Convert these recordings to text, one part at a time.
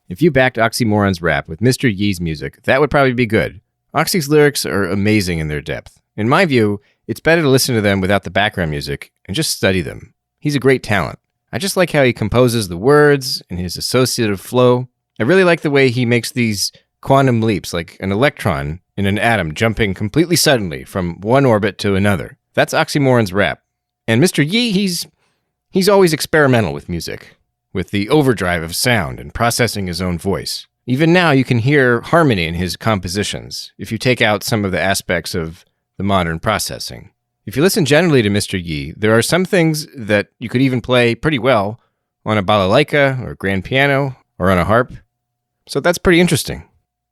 If you backed Oxymoron's rap with Mr. Yee's music, that would probably be good. Oxy's lyrics are amazing in their depth. In my view, it's better to listen to them without the background music and just study them. He's a great talent. I just like how he composes the words and his associative flow. I really like the way he makes these quantum leaps, like an electron in an atom jumping completely suddenly from one orbit to another. That's Oxymoron's rap. And Mr. Yee, he's always experimental with music, with the overdrive of sound and processing his own voice. Even now, you can hear harmony in his compositions, if you take out some of the aspects of the modern processing. If you listen generally to Mr. Yee, there are some things that you could even play pretty well on a balalaika or grand piano or on a harp. So that's pretty interesting.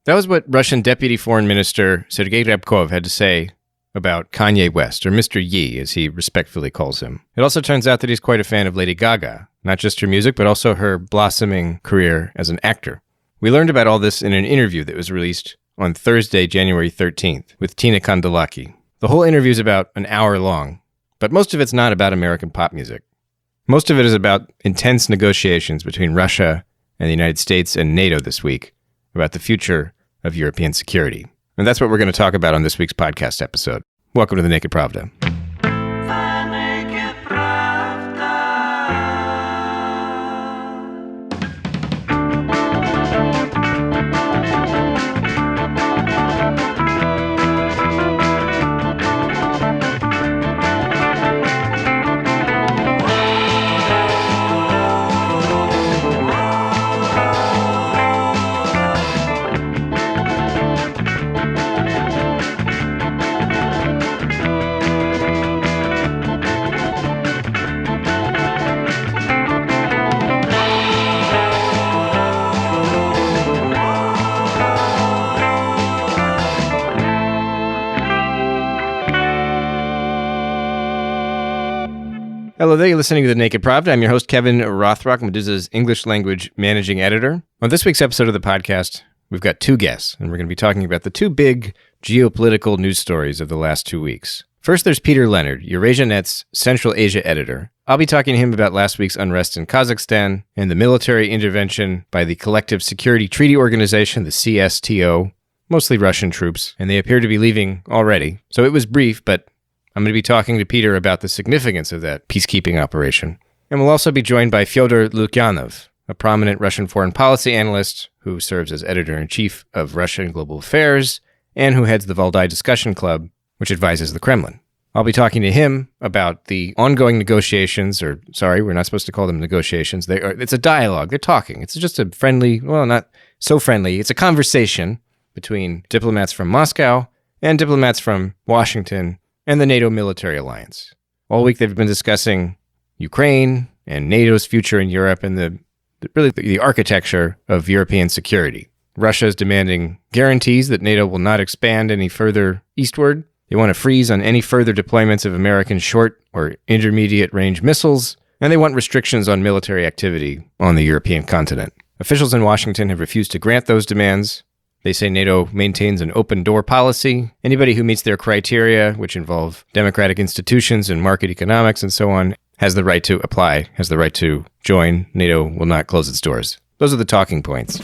That was what Russian Deputy Foreign Minister Sergei Ryabkov had to say about Kanye West, or Mr. Yee, as he respectfully calls him. It also turns out that he's quite a fan of Lady Gaga, not just her music, but also her blossoming career as an actor. We learned about all this in an interview that was released on Thursday, January 13th, with Tina Kandelaki. The whole interview is about an hour long, but most of it's not about American pop music. Most of it is about intense negotiations between Russia and the United States and NATO this week about the future of European security. And that's what we're going to talk about on this week's podcast episode. Welcome to the Naked Pravda. Hello there, you're listening to The Naked Pravda. I'm your host, Kevin Rothrock, Medusa's English language managing editor. On this week's episode of the podcast, we've got two guests, and we're going to be talking about the two big geopolitical news stories of the last 2 weeks. First, there's Peter Leonard, EurasiaNet's Central Asia editor. I'll be talking to him about last week's unrest in Kazakhstan and the military intervention by the Collective Security Treaty Organization, the CSTO, mostly Russian troops, and they appear to be leaving already. So it was brief, but I'm going to be talking to Peter about the significance of that peacekeeping operation. And we'll also be joined by Fyodor Lukyanov, a prominent Russian foreign policy analyst who serves as editor-in-chief of Russian Global Affairs and who heads the Valdai Discussion Club, which advises the Kremlin. I'll be talking to him about the ongoing negotiations, or sorry, we're not supposed to call them negotiations. It's a dialogue. They're talking. It's just a friendly, well, not so friendly. It's a conversation between diplomats from Moscow and diplomats from Washington and the NATO military alliance. All week they've been discussing Ukraine and NATO's future in Europe and the architecture of European security. Russia is demanding guarantees that NATO will not expand any further eastward. They want a freeze on any further deployments of American short or intermediate range missiles, and they want restrictions on military activity on the European continent. Officials in Washington have refused to grant those demands. They say NATO maintains an open door policy. Anybody who meets their criteria, which involve democratic institutions and market economics and so on, has the right to apply, has the right to join. NATO will not close its doors. Those are the talking points.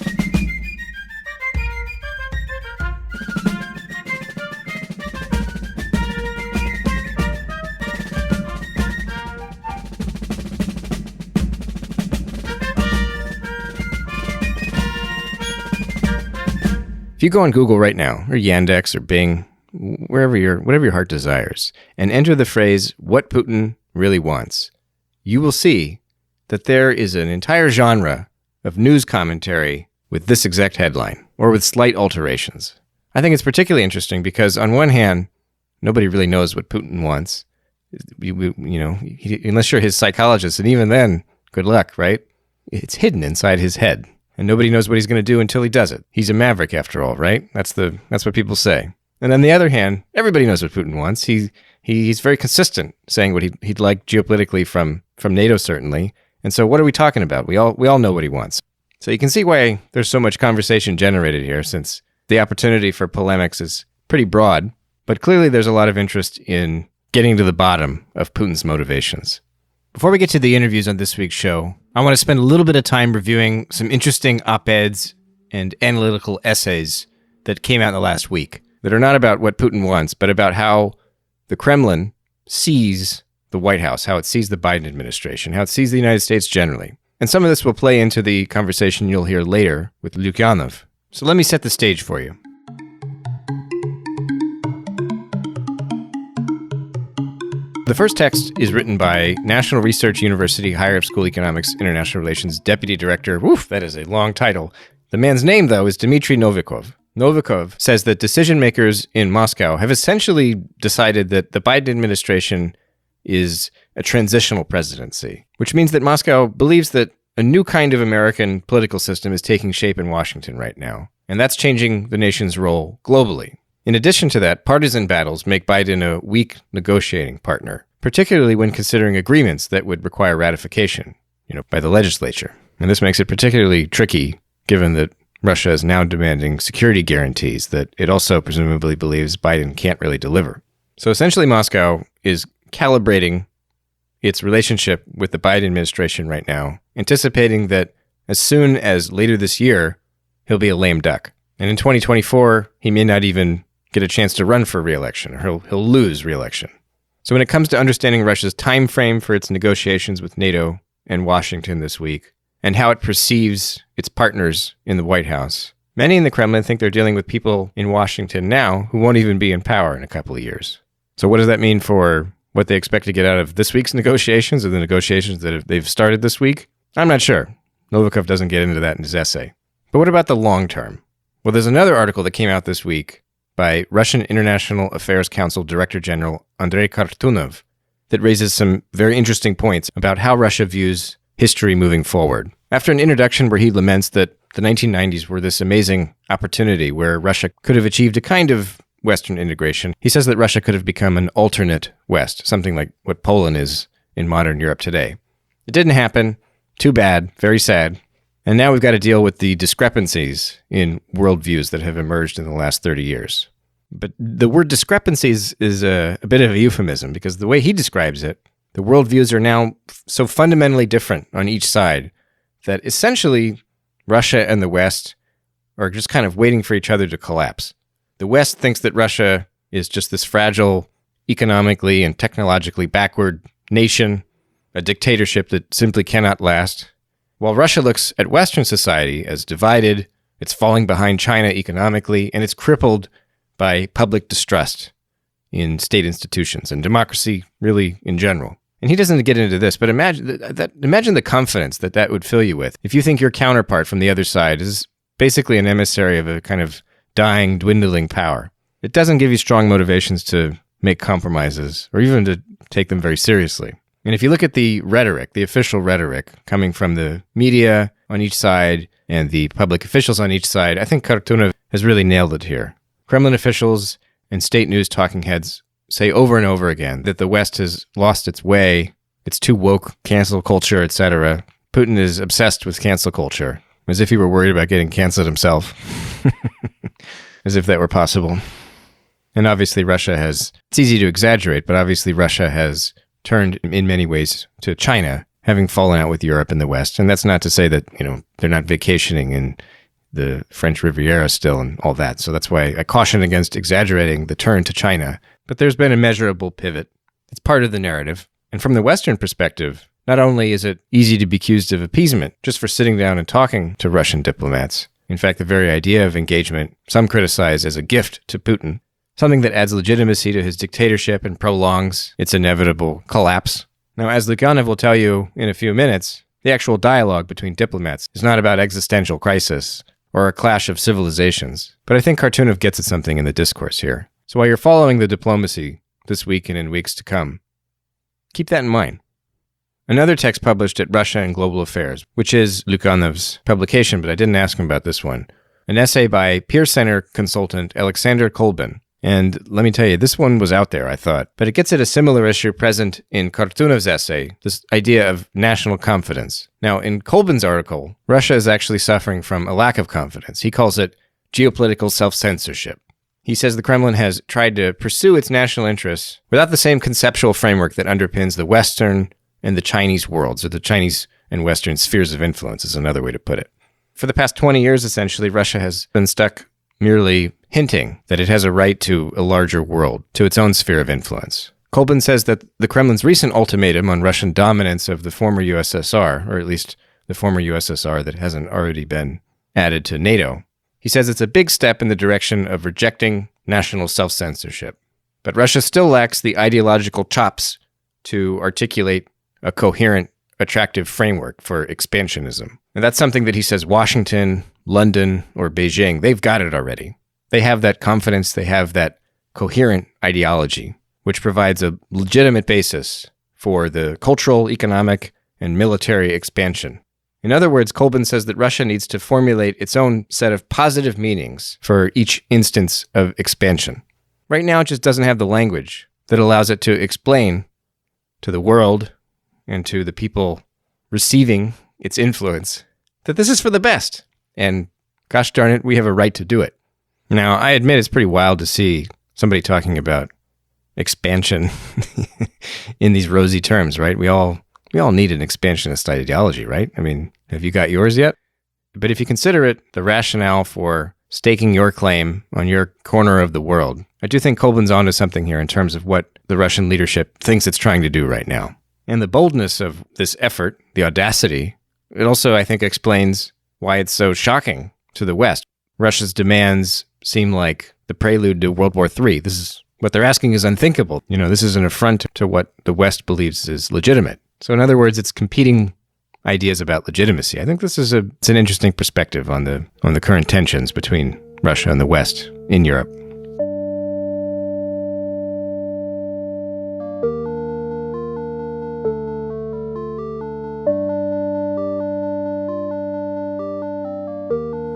If you go on Google right now, or Yandex, or Bing, whatever your heart desires, and enter the phrase, "what Putin really wants," you will see that there is an entire genre of news commentary with this exact headline, or with slight alterations. I think it's particularly interesting because, on one hand, nobody really knows what Putin wants, unless you're his psychologist, and even then, good luck, right? It's hidden inside his head. And nobody knows what he's going to do until he does it. He's a maverick after all, right? That's what people say. And on the other hand, everybody knows what Putin wants. He's very consistent saying what he'd like geopolitically from NATO, certainly. And so what are we talking about? We all know what he wants. So you can see why there's so much conversation generated here, since the opportunity for polemics is pretty broad. But clearly there's a lot of interest in getting to the bottom of Putin's motivations. Before we get to the interviews on this week's show, I want to spend a little bit of time reviewing some interesting op-eds and analytical essays that came out in the last week that are not about what Putin wants, but about how the Kremlin sees the White House, how it sees the Biden administration, how it sees the United States generally. And some of this will play into the conversation you'll hear later with Lukyanov. So let me set the stage for you. The first text is written by National Research University Higher Up School Economics International Relations Deputy Director. Woof, that is a long title. The man's name, though, is Dmitry Novikov. Novikov says that decision makers in Moscow have essentially decided that the Biden administration is a transitional presidency, which means that Moscow believes that a new kind of American political system is taking shape in Washington right now, and that's changing the nation's role globally. In addition to that, partisan battles make Biden a weak negotiating partner, particularly when considering agreements that would require ratification, by the legislature. And this makes it particularly tricky, given that Russia is now demanding security guarantees that it also presumably believes Biden can't really deliver. So essentially, Moscow is calibrating its relationship with the Biden administration right now, anticipating that as soon as later this year, he'll be a lame duck. And in 2024, he may not even get a chance to run for re-election, or he'll lose re-election. So when it comes to understanding Russia's time frame for its negotiations with NATO and Washington this week, and how it perceives its partners in the White House, many in the Kremlin think they're dealing with people in Washington now who won't even be in power in a couple of years. So what does that mean for what they expect to get out of this week's negotiations, or the negotiations that they've started this week? I'm not sure. Novikov doesn't get into that in his essay. But what about the long term? Well, there's another article that came out this week by Russian International Affairs Council Director General Andrey Kortunov that raises some very interesting points about how Russia views history moving forward. After an introduction where he laments that the 1990s were this amazing opportunity where Russia could have achieved a kind of Western integration, he says that Russia could have become an alternate West, something like what Poland is in modern Europe today. It didn't happen. Too bad. Very sad. And now we've got to deal with the discrepancies in worldviews that have emerged in the last 30 years. But the word discrepancies is a bit of a euphemism, because the way he describes it, the worldviews are now so fundamentally different on each side that essentially Russia and the West are just kind of waiting for each other to collapse. The West thinks that Russia is just this fragile, economically and technologically backward nation, a dictatorship that simply cannot last. While Russia looks at Western society as divided, it's falling behind China economically, and it's crippled by public distrust in state institutions and democracy really in general. And he doesn't get into this, but imagine the confidence that would fill you with if you think your counterpart from the other side is basically an emissary of a kind of dying, dwindling power. It doesn't give you strong motivations to make compromises or even to take them very seriously. And if you look at the rhetoric, the official rhetoric coming from the media on each side and the public officials on each side, I think Kortunov has really nailed it here. Kremlin officials and state news talking heads say over and over again that the West has lost its way, it's too woke, cancel culture, etc. Putin is obsessed with cancel culture, as if he were worried about getting canceled himself, as if that were possible. And obviously it's easy to exaggerate, but obviously Russia has turned in many ways to China, having fallen out with Europe and the West. And that's not to say that, they're not vacationing in the French Riviera still and all that. So that's why I caution against exaggerating the turn to China. But there's been a measurable pivot. It's part of the narrative. And from the Western perspective, not only is it easy to be accused of appeasement just for sitting down and talking to Russian diplomats, in fact, the very idea of engagement, some criticize as a gift to Putin, something that adds legitimacy to his dictatorship and prolongs its inevitable collapse. Now, as Lukyanov will tell you in a few minutes, the actual dialogue between diplomats is not about existential crisis or a clash of civilizations. But I think Kortunov gets at something in the discourse here. So while you're following the diplomacy this week and in weeks to come, keep that in mind. Another text published at Russia and Global Affairs, which is Lukyanov's publication, but I didn't ask him about this one, an essay by PIR-Center consultant Alexander Kolbin. And let me tell you, this one was out there, I thought, but it gets at a similar issue present in Kortunov's essay, this idea of national confidence. Now, in Kolbin's article, Russia is actually suffering from a lack of confidence. He calls it geopolitical self-censorship. He says the Kremlin has tried to pursue its national interests without the same conceptual framework that underpins the Western and the Chinese worlds, or the Chinese and Western spheres of influence is another way to put it. For the past 20 years, essentially, Russia has been stuck merely hinting that it has a right to a larger world, to its own sphere of influence. Kolbin says that the Kremlin's recent ultimatum on Russian dominance of the former USSR, or at least the former USSR that hasn't already been added to NATO, he says it's a big step in the direction of rejecting national self-censorship. But Russia still lacks the ideological chops to articulate a coherent, attractive framework for expansionism. And that's something that he says Washington, London, or Beijing, they've got it already. They have that confidence, they have that coherent ideology, which provides a legitimate basis for the cultural, economic, and military expansion. In other words, Kolbin says that Russia needs to formulate its own set of positive meanings for each instance of expansion. Right now, it just doesn't have the language that allows it to explain to the world and to the people receiving its influence that this is for the best. And gosh darn it, we have a right to do it. Now, I admit it's pretty wild to see somebody talking about expansion in these rosy terms, right? We all need an expansionist ideology, right? I mean, have you got yours yet? But if you consider it the rationale for staking your claim on your corner of the world, I do think Kolbin's onto something here in terms of what the Russian leadership thinks it's trying to do right now. And the boldness of this effort, the audacity, it also, I think, explains why it's so shocking to the West. Russia's demands seem like the prelude to World War III. This is what they're asking is unthinkable. This is an affront to what the West believes is legitimate. So in other words, it's competing ideas about legitimacy. I think this is it's an interesting perspective on the current tensions between Russia and the West in Europe.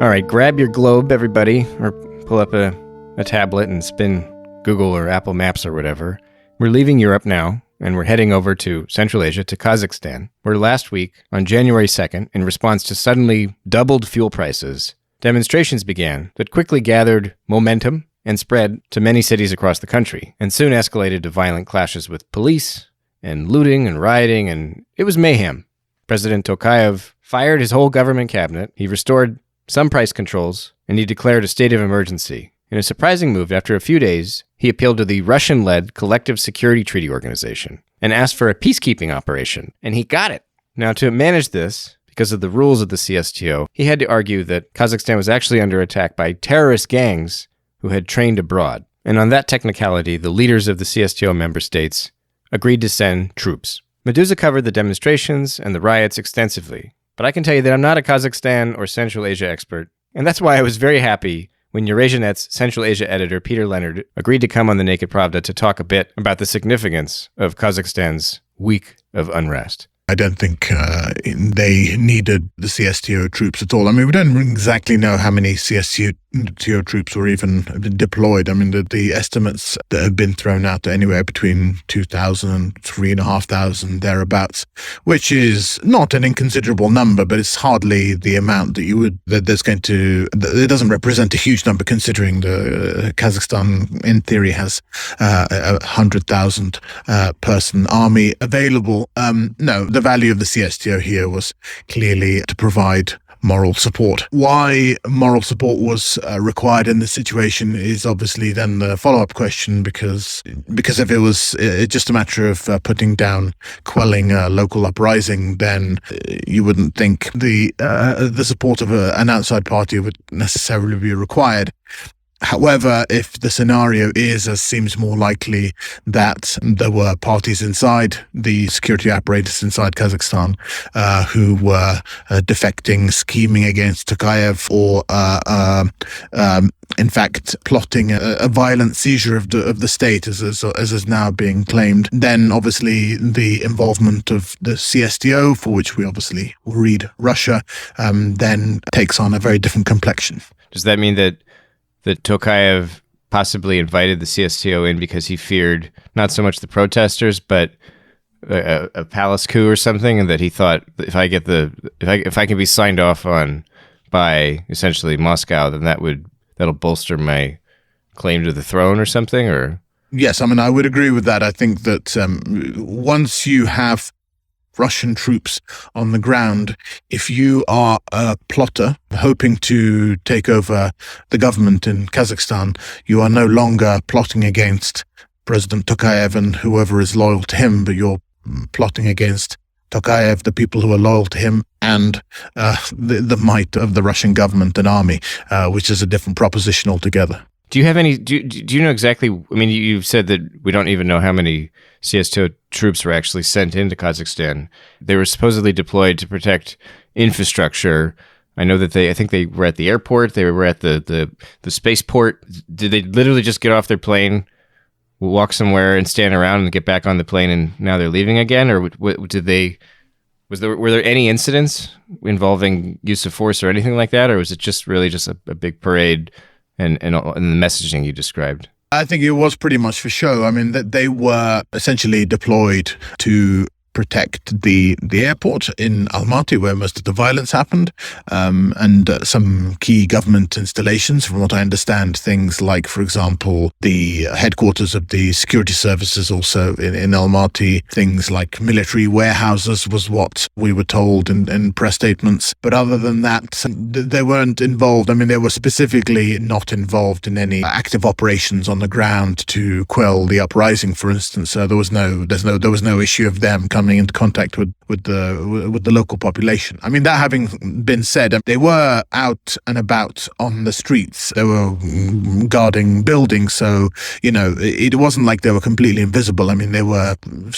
All right, grab your globe, everybody, or pull up a tablet and spin Google or Apple Maps or whatever. We're leaving Europe now, and we're heading over to Central Asia, to Kazakhstan, where last week, on January 2nd, in response to suddenly doubled fuel prices, demonstrations began that quickly gathered momentum and spread to many cities across the country, and soon escalated to violent clashes with police, and looting and rioting, and it was mayhem. President Tokayev fired his whole government cabinet, he restored some price controls, and he declared a state of emergency. In a surprising move, after a few days, he appealed to the Russian-led Collective Security Treaty Organization and asked for a peacekeeping operation, and he got it. Now, to manage this, because of the rules of the CSTO, he had to argue that Kazakhstan was actually under attack by terrorist gangs who had trained abroad. And on that technicality, the leaders of the CSTO member states agreed to send troops. Medusa covered the demonstrations and the riots extensively, but I can tell you that I'm not a Kazakhstan or Central Asia expert, and that's why I was very happy when EurasiaNet's Central Asia editor, Peter Leonard, agreed to come on the Naked Pravda to talk a bit about the significance of Kazakhstan's week of unrest. I don't think they needed the CSTO troops at all. I mean, we don't exactly know how many CSTO troops were even deployed. I mean, the estimates that have been thrown out are anywhere between 2,000 and 3,500 thereabouts, which is not an inconsiderable number, but it's hardly the amount it doesn't represent a huge number considering the Kazakhstan, in theory, has a 100,000 person army available. No, the value of the CSTO here was clearly to provide moral support. Why moral support was required in this situation is obviously then the follow-up question, because if it was just a matter of quelling a local uprising, then you wouldn't think the support of an outside party would necessarily be required. However, if the scenario is, as seems more likely, that there were parties inside the security apparatus inside Kazakhstan who were defecting, scheming against Tokayev, or in fact plotting a violent seizure of the state, as is now being claimed, then obviously the involvement of the CSTO, for which we obviously read Russia, then takes on a very different complexion. Does that mean that Tokayev possibly invited the CSTO in because he feared not so much the protesters, but a palace coup or something, and that he thought if I can be signed off on by essentially Moscow, then that'll bolster my claim to the throne or something? Or yes, I mean, I would agree with that. I think that once you have Russian troops on the ground. If you are a plotter hoping to take over the government in Kazakhstan, you are no longer plotting against President Tokayev and whoever is loyal to him, but you're plotting against Tokayev, the people who are loyal to him, and the might of the Russian government and army, which is a different proposition altogether. Do you have any? Do you know exactly? I mean, you've said that we don't even know how many CSTO troops were actually sent into Kazakhstan. They were supposedly deployed to protect infrastructure. I know that I think they were at the airport. They were at the spaceport. Did they literally just get off their plane, walk somewhere, and stand around and get back on the plane, and now they're leaving again? Or did they? Were there any incidents involving use of force or anything like that, or was it just really just a big parade? And the messaging you described? I think it was pretty much for show. I mean, that they were essentially deployed to protect the airport in Almaty, where most of the violence happened, and some key government installations. From what I understand, things like, for example, the headquarters of the security services also in Almaty, things like military warehouses was what we were told in press statements. But other than that, they weren't involved. I mean, they were specifically not involved in any active operations on the ground to quell the uprising, for instance. So there was no issue of them coming into contact with the local population. I mean, that having been said, they were out and about on the streets. They were guarding buildings, so it wasn't like they were completely invisible. I mean, they were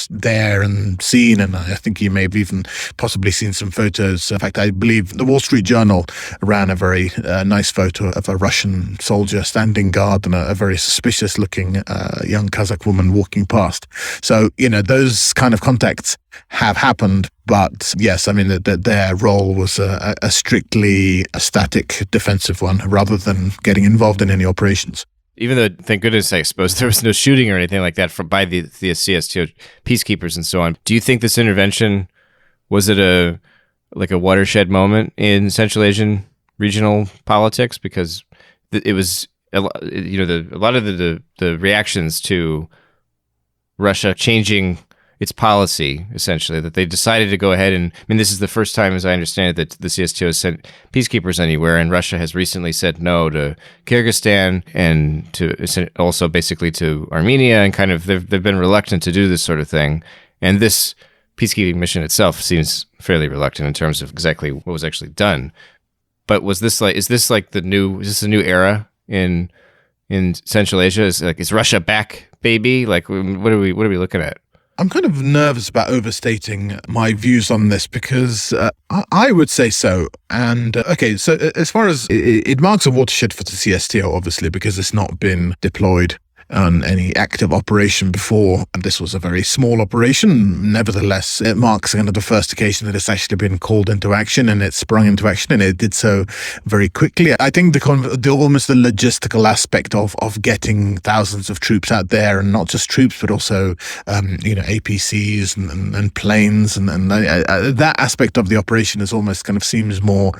there and seen, and I think you may have even possibly seen some photos. In fact, I believe the Wall Street Journal ran a very nice photo of a Russian soldier standing guard and a very suspicious-looking young Kazakh woman walking past. So, those kind of contacts have happened, but yes, I mean that their role was a strictly static defensive one rather than getting involved in any operations. Even though, thank goodness, I suppose there was no shooting or anything like that by the CSTO peacekeepers and so on. Do you think this intervention, was it a watershed moment in Central Asian regional politics? Because it was a lot of the reactions to Russia changing its policy, essentially, that they decided to go ahead and, I mean, this is the first time, as I understand it, that the CSTO has sent peacekeepers anywhere, and Russia has recently said no to Kyrgyzstan and to also basically to Armenia, and kind of they've been reluctant to do this sort of thing. And this peacekeeping mission itself seems fairly reluctant in terms of exactly what was actually done. But is this a new era in Central Asia? Is Russia back, baby? Like, what are we looking at? I'm kind of nervous about overstating my views on this because I would say so. And so as far as it marks a watershed for the CSTO, obviously, because it's not been deployed on any active operation before, and this was a very small operation. Nevertheless, it marks kind of the first occasion that it's actually been called into action, and it sprung into action, and it did so very quickly. I think almost the logistical aspect of getting thousands of troops out there, and not just troops, but also APCs and planes, and that aspect of the operation is almost kind of seems more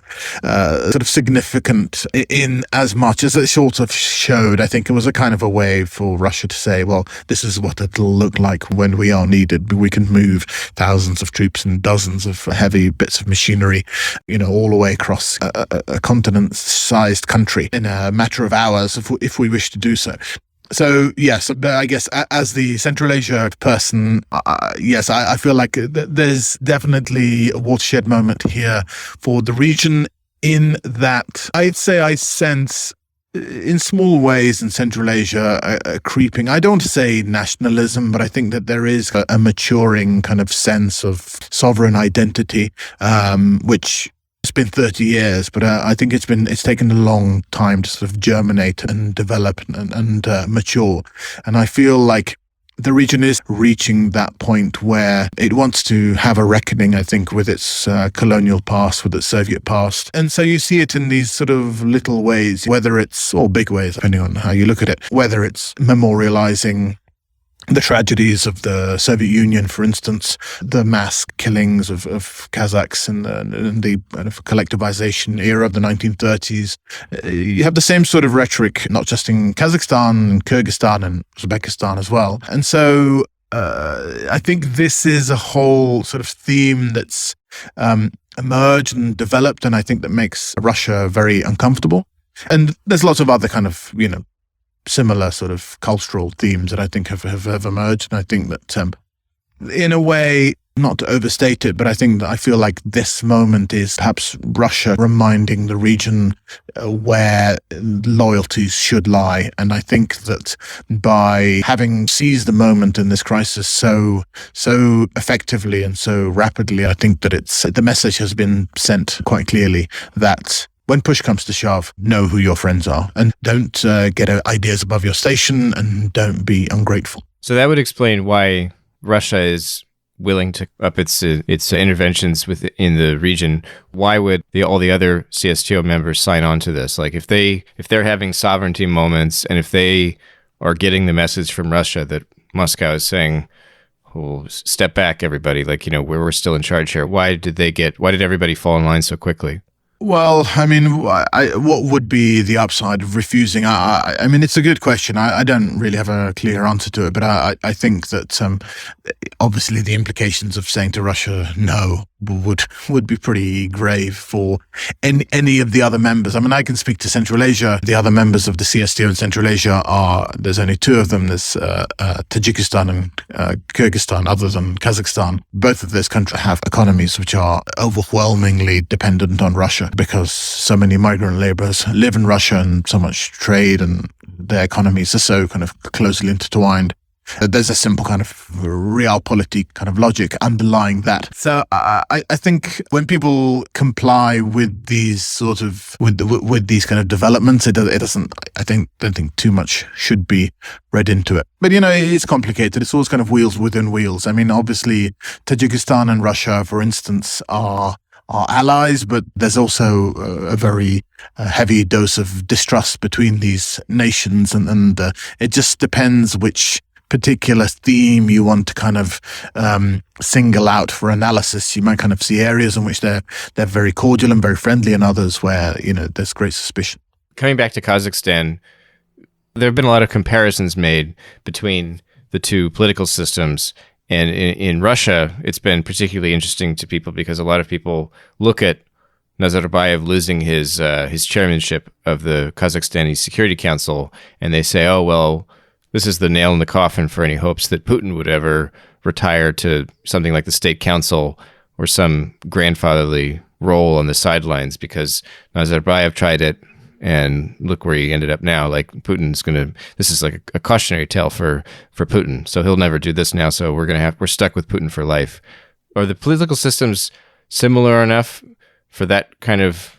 sort of significant in as much as it sort of showed. I think it was a kind of a way for Russia to say, well, this is what it'll look like when we are needed. We can move thousands of troops and dozens of heavy bits of machinery, all the way across a continent-sized country in a matter of hours if we wish to do so. So, yes, I guess as the Central Asia person, yes, I feel like there's definitely a watershed moment here for the region, in that I'd say I sense in small ways in Central Asia a creeping, I don't say nationalism, but I think that there is a maturing kind of sense of sovereign identity, which it's been 30 years, but I think it's taken a long time to sort of germinate and develop and mature. And I feel like the region is reaching that point where it wants to have a reckoning, I think, with its colonial past, with its Soviet past. And so you see it in these sort of little ways, whether it's, or big ways, depending on how you look at it, whether it's memorializing the tragedies of the Soviet Union, for instance, the mass killings of Kazakhs in the kind of collectivization era of the 1930s. You have the same sort of rhetoric, not just in Kazakhstan and Kyrgyzstan and Uzbekistan as well. And so I think this is a whole sort of theme that's emerged and developed, and I think that makes Russia very uncomfortable. And there's lots of other kind of, similar sort of cultural themes that I think have emerged. And I think that in a way, not to overstate it, but I feel like this moment is perhaps Russia reminding the region where loyalties should lie. And I think that by having seized the moment in this crisis so effectively and so rapidly, I think that the message has been sent quite clearly that when push comes to shove, know who your friends are and don't get ideas above your station and don't be ungrateful. So that would explain why Russia is willing to up its interventions within the region. Why would all the other CSTO members sign on to this? Like if they're having sovereignty moments and if they are getting the message from Russia that Moscow is saying, "Oh, step back, everybody! Like we're still in charge here." Why did everybody fall in line so quickly? Well, what would be the upside of refusing? I mean, it's a good question. I don't really have a clear answer to it, but I think that obviously the implications of saying to Russia no would be pretty grave for any of the other members. I mean, I can speak to Central Asia. The other members of the CSTO in Central Asia there's only two of them. There's Tajikistan and Kyrgyzstan, other than Kazakhstan. Both of those countries have economies which are overwhelmingly dependent on Russia, because so many migrant laborers live in Russia and so much trade and their economies are so kind of closely intertwined. There's a simple kind of realpolitik kind of logic underlying that. So I think when people comply with these sort of with these kind of developments, it doesn't. Don't think too much should be read into it. But it's complicated. It's always kind of wheels within wheels. I mean, obviously, Tajikistan and Russia, for instance, are allies, but there's also a very heavy dose of distrust between these nations, and it just depends which particular theme you want to kind of single out for analysis. You might kind of see areas in which they're very cordial and very friendly, and others where there's great suspicion. Coming back to Kazakhstan, there have been a lot of comparisons made between the two political systems. And in Russia, it's been particularly interesting to people because a lot of people look at Nazarbayev losing his chairmanship of the Kazakhstani Security Council, and they say, "Oh well, this is the nail in the coffin for any hopes that Putin would ever retire to something like the State Council or some grandfatherly role on the sidelines, because Nazarbayev tried it." And look where he ended up now. Like this is like a cautionary tale for Putin. So he'll never do this now. So we're stuck with Putin for life. Are the political systems similar enough for that kind of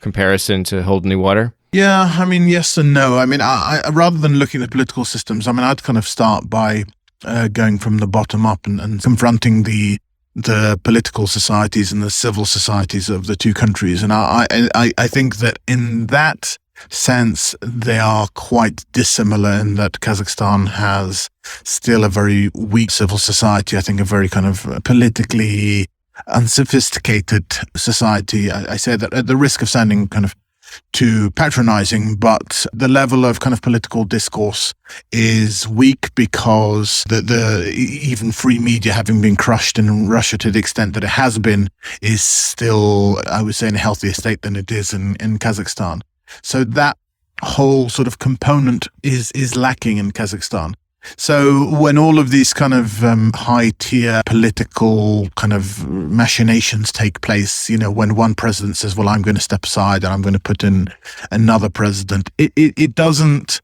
comparison to hold any water? Yeah, I mean, yes and no. I mean, I rather than looking at political systems, I mean, I'd kind of start by going from the bottom up and confronting the political societies and the civil societies of the two countries. And I think that in that sense, they are quite dissimilar in that Kazakhstan has still a very weak civil society. I think a very kind of politically unsophisticated society. I say that at the risk of sounding kind of too patronizing, but the level of kind of political discourse is weak because the even free media, having been crushed in Russia to the extent that it has been, is still, I would say, in a healthier state than it is in Kazakhstan. So that whole sort of component is lacking in Kazakhstan. So when all of these kind of high-tier political kind of machinations take place, when one president says, well, I'm going to step aside and I'm going to put in another president, it doesn't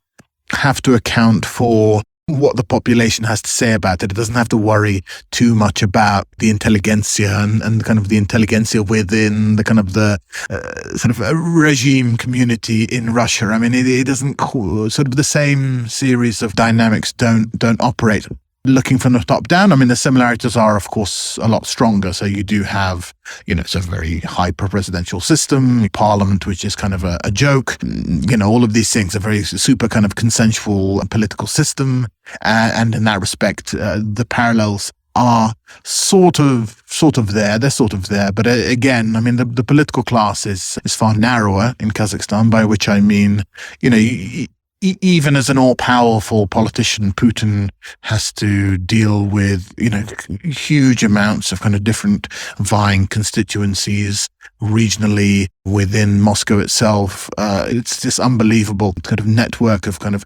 have to account for what the population has to say about it. It doesn't have to worry too much about the intelligentsia and kind of the intelligentsia within the kind of the sort of regime community in Russia. I mean, it doesn't sort of the same series of dynamics don't operate. Looking from the top down, I mean, the similarities are, of course, a lot stronger. So you do have, it's a very hyper-presidential system, parliament, which is kind of a joke. All of these things are very super kind of consensual political system. And in that respect, the parallels are sort of there. They're sort of there. But again, I mean, the political class is far narrower in Kazakhstan, by which I mean, even as an all-powerful politician, Putin has to deal with, huge amounts of kind of different vying constituencies regionally within Moscow itself. It's this unbelievable kind of network of kind of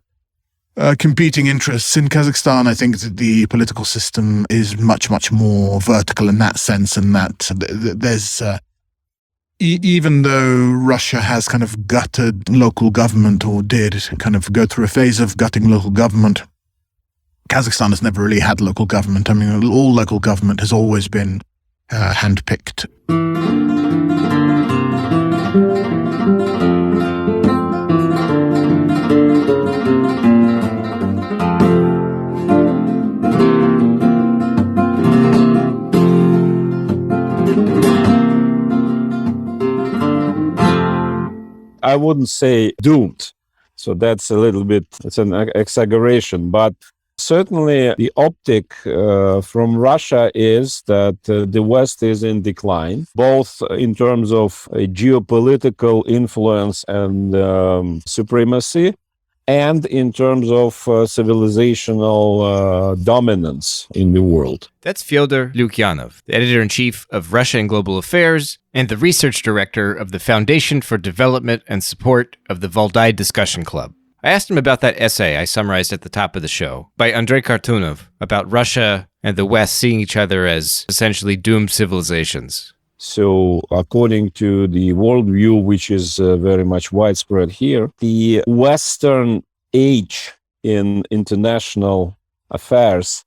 competing interests. In Kazakhstan, I think that the political system is much, much more vertical in that sense, and that there's even though Russia has kind of gutted local government, or did kind of go through a phase of gutting local government, Kazakhstan has never really had local government. I mean, all local government has always been handpicked. I wouldn't say doomed. So that's a little bit, it's an exaggeration. But certainly the optic from Russia is that the West is in decline, both in terms of a geopolitical influence and supremacy, and in terms of civilizational dominance in the world. That's Fyodor Lukyanov, the editor-in-chief of Russia and Global Affairs and the research director of the Foundation for Development and Support of the Valdai Discussion Club. I asked him about that essay I summarized at the top of the show by Andrey Kortunov about Russia and the West seeing each other as essentially doomed civilizations. So according to the worldview, which is very much widespread here, the Western age in international affairs,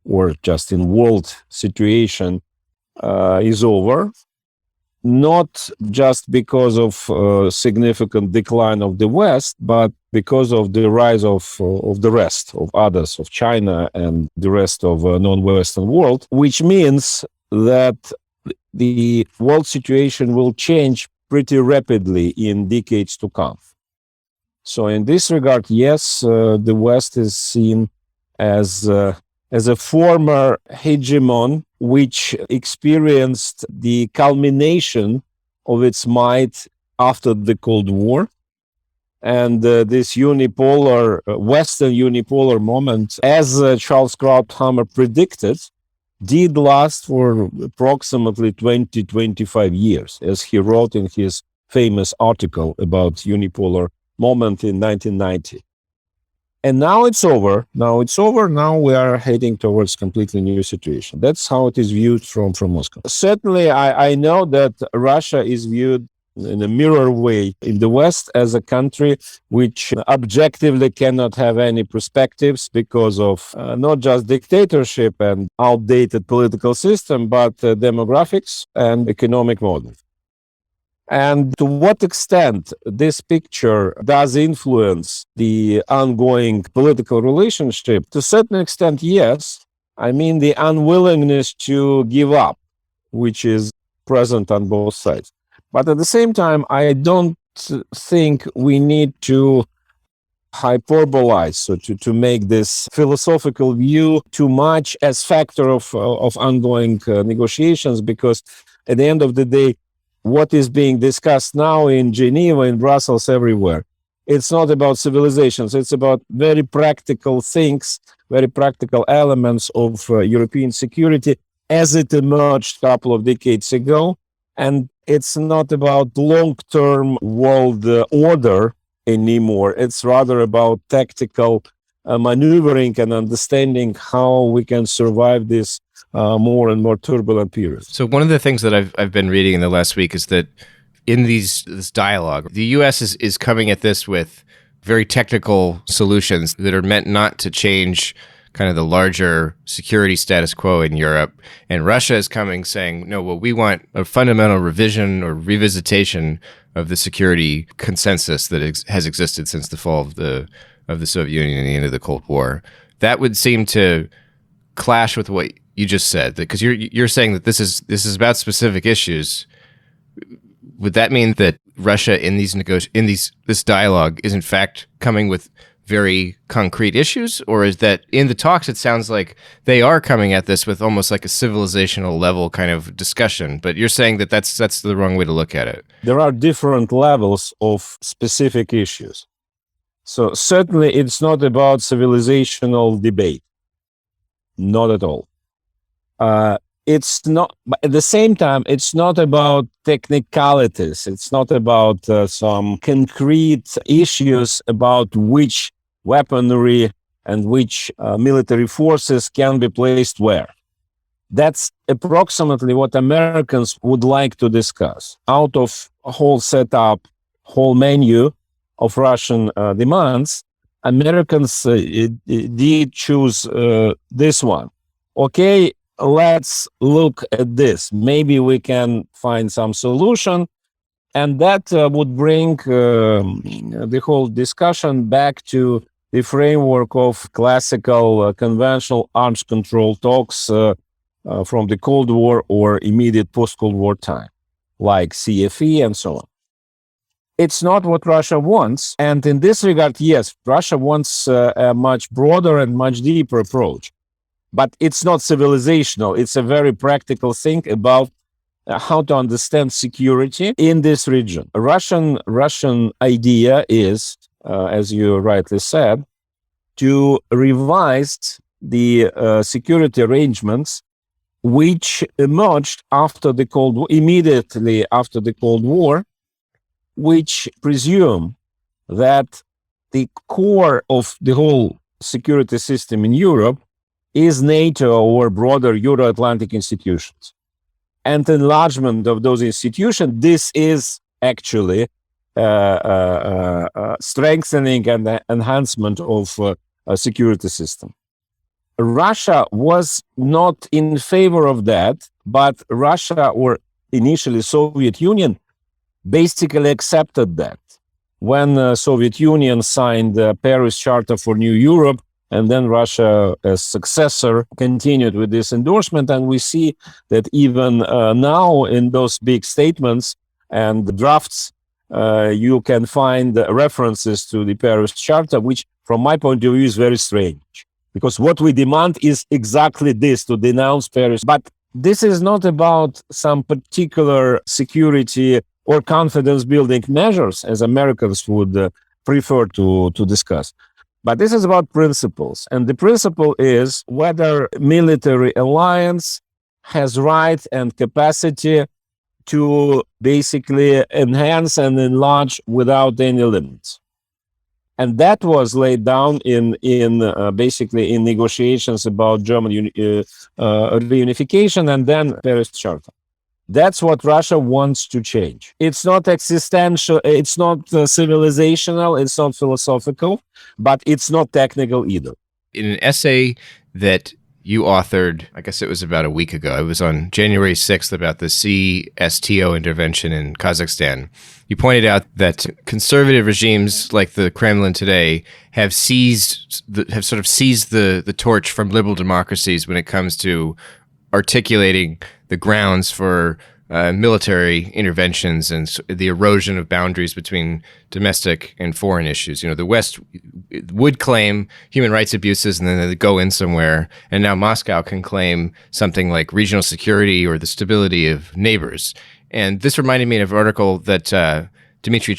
or just in world situation, is over. Not just because of significant decline of the West, but because of the rise of the rest, of others, of China and the rest of non-Western world, which means that the world situation will change pretty rapidly in decades to come. So in this regard, yes, the West is seen as a former hegemon which experienced the culmination of its might after the Cold War. And this unipolar, Western unipolar moment, as Charles Krauthammer predicted, did last for approximately 20-25 years, as he wrote in his famous article about unipolar moment in 1990. And now it's over. Now we are heading towards completely new situation. That's how it is viewed from Moscow. Certainly, I know that Russia is viewed in a mirror way in the West as a country which objectively cannot have any perspectives because of not just dictatorship and outdated political system, but demographics and economic model. And to what extent this picture does influence the ongoing political relationship? To a certain extent, yes. I mean, the unwillingness to give up, which is present on both sides. But at the same time, I don't think we need to hyperbolize, so to make this philosophical view too much as factor of ongoing negotiations, because at the end of the day, what is being discussed now in Geneva, in Brussels, everywhere, it's not about civilizations. It's about very practical things, very practical elements of European security as it emerged a couple of decades ago. And it's not about long-term world order anymore. It's rather about tactical maneuvering and understanding how we can survive this more and more turbulent period. So one of the things that I've been reading in the last week is that in this dialogue, the U.S. is coming at this with very technical solutions that are meant not to change kind of the larger security status quo in Europe. And Russia is coming saying, no, well, we want a fundamental revision or revisitation of the security consensus that has existed since the fall of the Soviet Union and the end of the Cold War. That would seem to clash with what you just said, because you're saying that this is about specific issues. Would that mean that Russia in this dialogue is in fact coming with very concrete issues, or is that in the talks it sounds like they are coming at this with almost like a civilizational level kind of discussion, but you're saying that that's the wrong way to look at it? There are different levels of specific issues. So certainly it's not about civilizational debate. Not at all. It's not, but at the same time, it's not about technicalities. It's not about some concrete issues about which weaponry and which military forces can be placed where. That's approximately what Americans would like to discuss. Out of a whole setup, whole menu of Russian demands, Americans did choose this one. Okay, let's look at this. Maybe we can find some solution. And that would bring the whole discussion back to the framework of classical conventional arms control talks from the Cold War or immediate post-Cold War time, like CFE and so on. It's not what Russia wants. And in this regard, yes, Russia wants a much broader and much deeper approach. But it's not civilizational. It's a very practical thing about how to understand security in this region. A Russian idea is, as you rightly said, to revise the security arrangements which emerged after the Cold War, immediately after the Cold War, which presume that the core of the whole security system in Europe is NATO or broader Euro-Atlantic institutions. And enlargement of those institutions, this is actually strengthening and enhancement of a security system. Russia was not in favor of that, but Russia, or initially Soviet Union, basically accepted that. When Soviet Union signed the Paris-Charter for New Europe, and then Russia, as successor, continued with this endorsement. And we see that even now in those big statements and drafts, you can find references to the Paris Charter, which from my point of view is very strange. Because what we demand is exactly this, to denounce Paris. But this is not about some particular security or confidence building measures, as Americans would prefer to discuss. But this is about principles. And the principle is whether military alliance has right and capacity to basically enhance and enlarge without any limits. And that was laid down in basically in negotiations about German reunification and then Paris Charter. That's what Russia wants to change. It's not existential, it's not civilizational, it's not philosophical, but it's not technical either. In an essay that you authored, I guess it was about a week ago, it was on January 6th about the CSTO intervention in Kazakhstan. You pointed out that conservative regimes like the Kremlin today have sort of seized the torch from liberal democracies when it comes to articulating the grounds for military interventions and the erosion of boundaries between domestic and foreign issues. You know, the West would claim human rights abuses and then they go in somewhere, and now Moscow can claim something like regional security or the stability of neighbors. And this reminded me of an article that Dmitry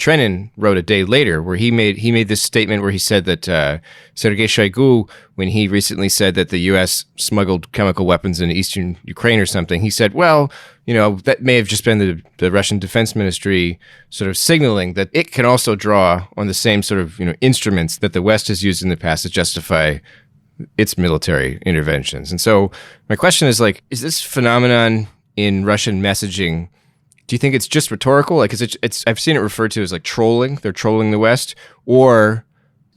wrote a day later, where he made this statement where he said that Sergei Shoigu, when he recently said that the U.S. smuggled chemical weapons into eastern Ukraine or something, he said, well, you know, that may have just been the Russian Defense Ministry sort of signaling that it can also draw on the same sort of, you know, instruments that the West has used in the past to justify its military interventions. And so my question is, like, is this phenomenon in Russian messaging, do you think it's just rhetorical? Like, it's I've seen it referred to as like trolling. They're trolling the West, or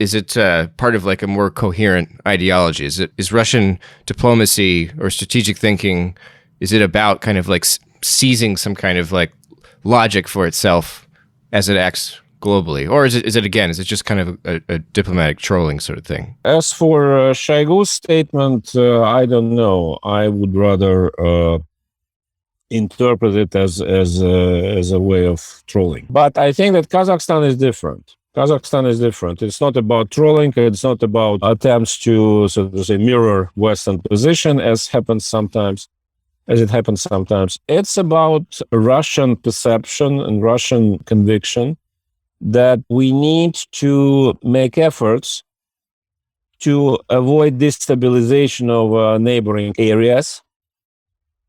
is it part of like a more coherent ideology? Is Russian diplomacy or strategic thinking, is it about kind of like seizing some kind of like logic for itself as it acts globally, or is it just kind of a diplomatic trolling sort of thing? As for Shoigu's statement, I don't know. I would rather interpret it as a way of trolling. But I think that Kazakhstan is different. It's not about trolling. It's not about attempts to, so to say, mirror Western position, as it happens sometimes. It's about Russian perception and Russian conviction that we need to make efforts to avoid destabilization of neighboring areas.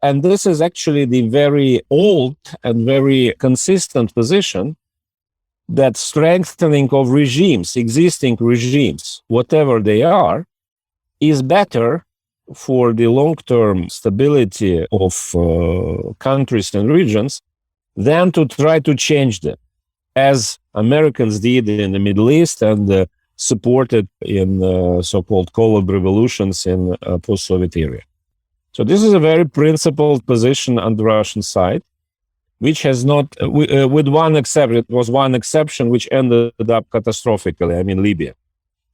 And this is actually the very old and very consistent position that strengthening of regimes, existing regimes, whatever they are, is better for the long-term stability of countries and regions than to try to change them, as Americans did in the Middle East and supported in so-called cold revolutions in post-Soviet area. So this is a very principled position on the Russian side, which has not, with one exception, it was one exception which ended up catastrophically, I mean Libya,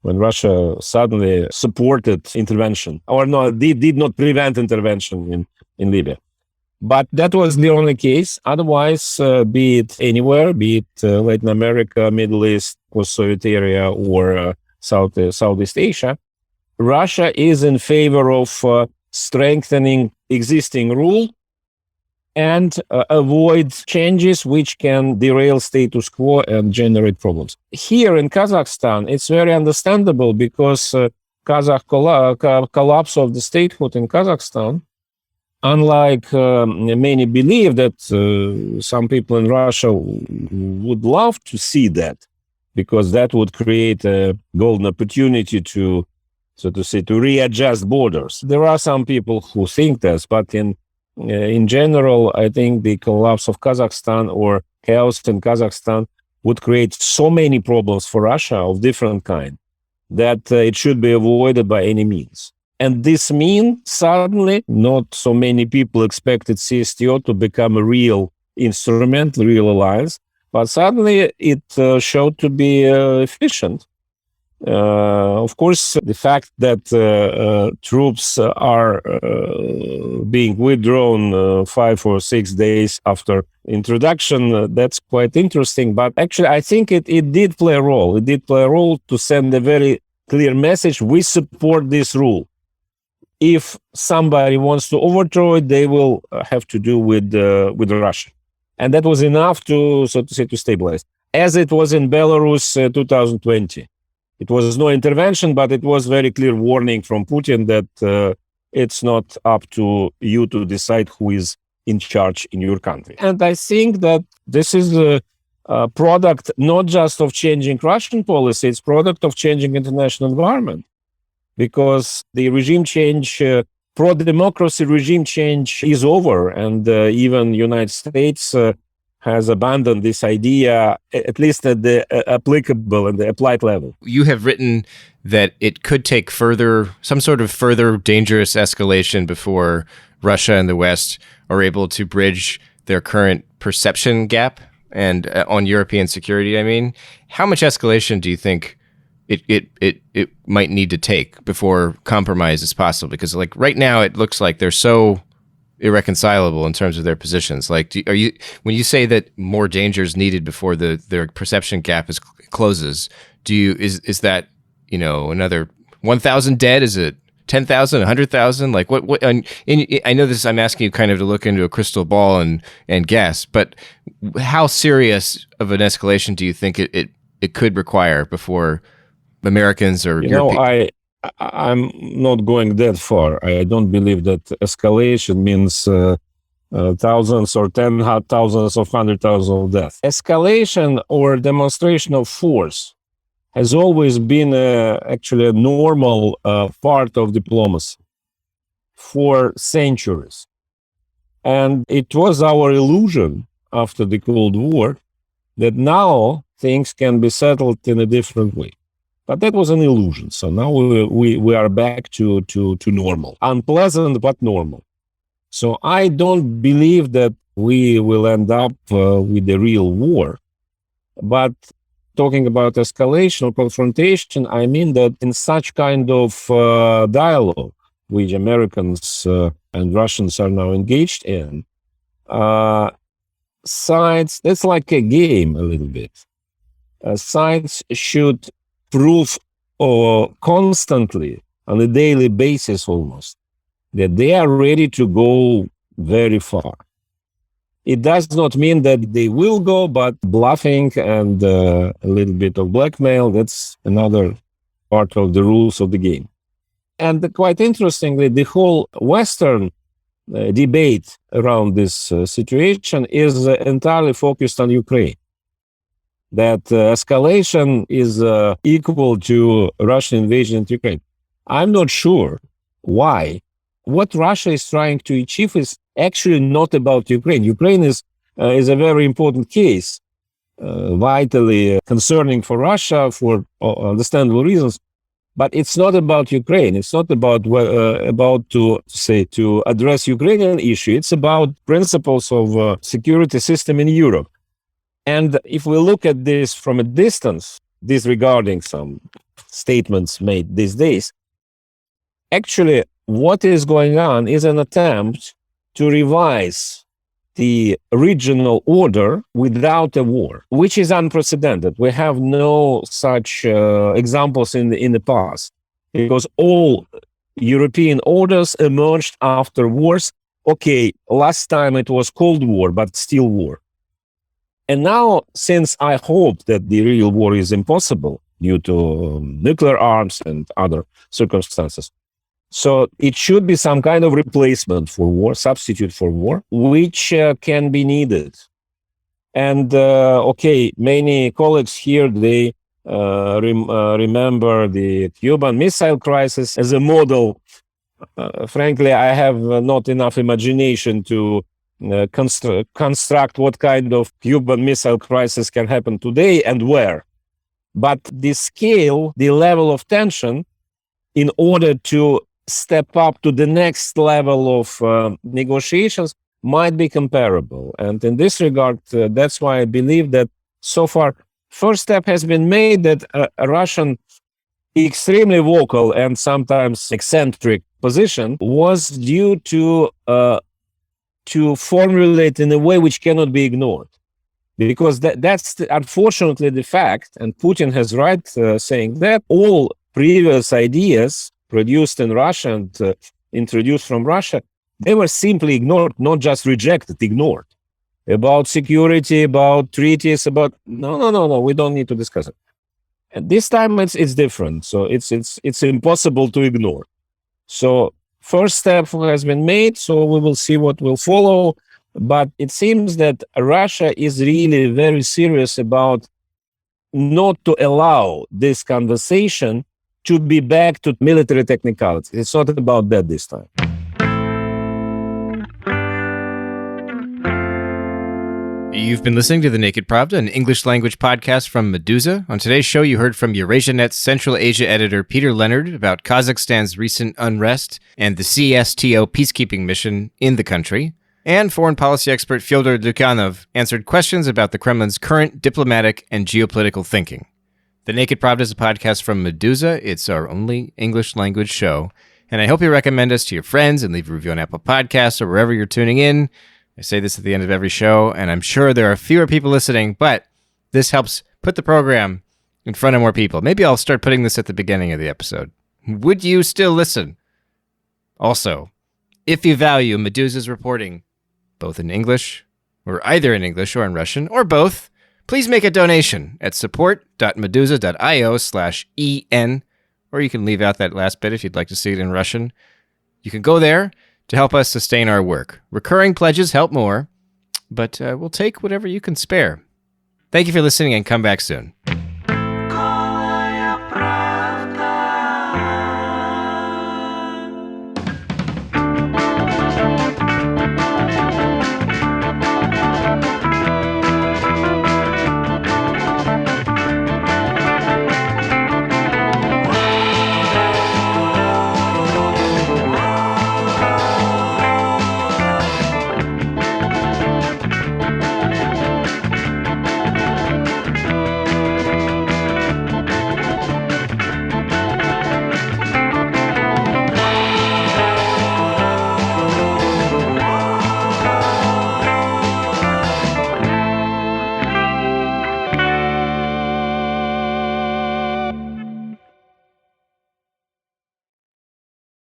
when Russia suddenly supported intervention, or no, did not prevent intervention in Libya. But that was the only case. Otherwise, be it anywhere, be it Latin America, Middle East, post-Soviet area, or Southeast Asia, Russia is in favor of strengthening existing rule and avoid changes which can derail status quo and generate problems. Here in Kazakhstan, it's very understandable because Kazakh collapse of the statehood in Kazakhstan, unlike many believe that some people in Russia would love to see that, because that would create a golden opportunity to, so to say, to readjust borders. There are some people who think this, but in general, I think the collapse of Kazakhstan or chaos in Kazakhstan would create so many problems for Russia of different kind that it should be avoided by any means. And this means suddenly not so many people expected CSTO to become a real instrument, real alliance, but suddenly it showed to be efficient. Of course, the fact that troops are being withdrawn 5 or 6 days after introduction, that's quite interesting. But actually, I think it did play a role. It did play a role to send a very clear message. We support this rule. If somebody wants to overthrow it, they will have to do with Russia. And that was enough to, so to say, to stabilize. As it was in Belarus 2020. It was no intervention, but it was very clear warning from Putin that it's not up to you to decide who is in charge in your country. And I think that this is a product not just of changing Russian policy, it's product of changing international environment. Because the regime change, pro-democracy regime change is over, and even United States has abandoned this idea, at least at the applicable and the applied level. You have written that it could take some sort of further dangerous escalation before Russia and the West are able to bridge their current perception gap and on European security. I mean, how much escalation do you think it might need to take before compromise is possible? Because like right now, it looks like they're so irreconcilable in terms of their positions. Like, when you say that more danger is needed before their perception gap closes, is that, another 1,000 dead? Is it 10,000, 100,000? Like what? And I know this. I'm asking you kind of to look into a crystal ball and guess, but how serious of an escalation do you think it could require before Americans or Europeans? I'm not going that far. I don't believe that escalation means thousands or 10,000s or 100,000 of deaths. Escalation or demonstration of force has always been actually a normal part of diplomacy for centuries. And it was our illusion after the Cold War that now things can be settled in a different way. But that was an illusion. So now we are back to normal. Unpleasant, but normal. So I don't believe that we will end up with a real war. But talking about escalation or confrontation, I mean that in such kind of dialogue, which Americans and Russians are now engaged in, sides, that's like a game a little bit. Sides should prove constantly, on a daily basis almost, that they are ready to go very far. It does not mean that they will go, but bluffing and a little bit of blackmail, that's another part of the rules of the game. And quite interestingly, the whole Western debate around this situation is entirely focused on Ukraine. That escalation is equal to Russian invasion into Ukraine. I'm not sure why. What Russia is trying to achieve is actually not about Ukraine. Ukraine is a very important case, vitally concerning for Russia for understandable reasons. But it's not about Ukraine. It's not about to address Ukrainian issue. It's about principles of security system in Europe. And if we look at this from a distance, disregarding some statements made these days, actually what is going on is an attempt to revise the regional order without a war, which is unprecedented. We have no such examples in the past, because all European orders emerged after wars. Okay, last time it was Cold War, but still war. And now, since I hope that the real war is impossible due to nuclear arms and other circumstances, so it should be some kind of replacement for war, substitute for war, which can be needed. And okay, many colleagues here, they remember the Cuban Missile Crisis as a model. Frankly, I have not enough imagination to construct what kind of Cuban Missile Crisis can happen today and where. But the scale, the level of tension, in order to step up to the next level of negotiations might be comparable. And in this regard, that's why I believe that so far, first step has been made, that a Russian extremely vocal and sometimes eccentric position was due to formulate in a way which cannot be ignored. Because that's unfortunately the fact, and Putin has right saying that all previous ideas produced in Russia and introduced from Russia, they were simply ignored, not just rejected, ignored. About security, about treaties, about no, we don't need to discuss it. And this time it's different, so it's impossible to ignore. So first step has been made, so we will see what will follow. But it seems that Russia is really very serious about not to allow this conversation to be back to military technicalities. It's not about that this time. You've been listening to the Naked Pravda, an English language podcast from Meduza. On today's show, you heard from EurasiaNet Central Asia editor Peter Leonard about Kazakhstan's recent unrest and the CSTO peacekeeping mission in the country. And foreign policy expert Fyodor Lukyanov answered questions about the Kremlin's current diplomatic and geopolitical thinking. The Naked Pravda is a podcast from Meduza. It's our only English language show. And I hope you recommend us to your friends and leave a review on Apple Podcasts or wherever you're tuning in. I say this at the end of every show, and I'm sure there are fewer people listening, but this helps put the program in front of more people. Maybe I'll start putting this at the beginning of the episode. Would you still listen? Also, if you value Meduza's reporting, both in English, or either in English or in Russian, or both, please make a donation at support.meduza.io/en, or you can leave out that last bit if you'd like to see it in Russian. You can go there to help us sustain our work. Recurring pledges help more, but we'll take whatever you can spare. Thank you for listening, and come back soon.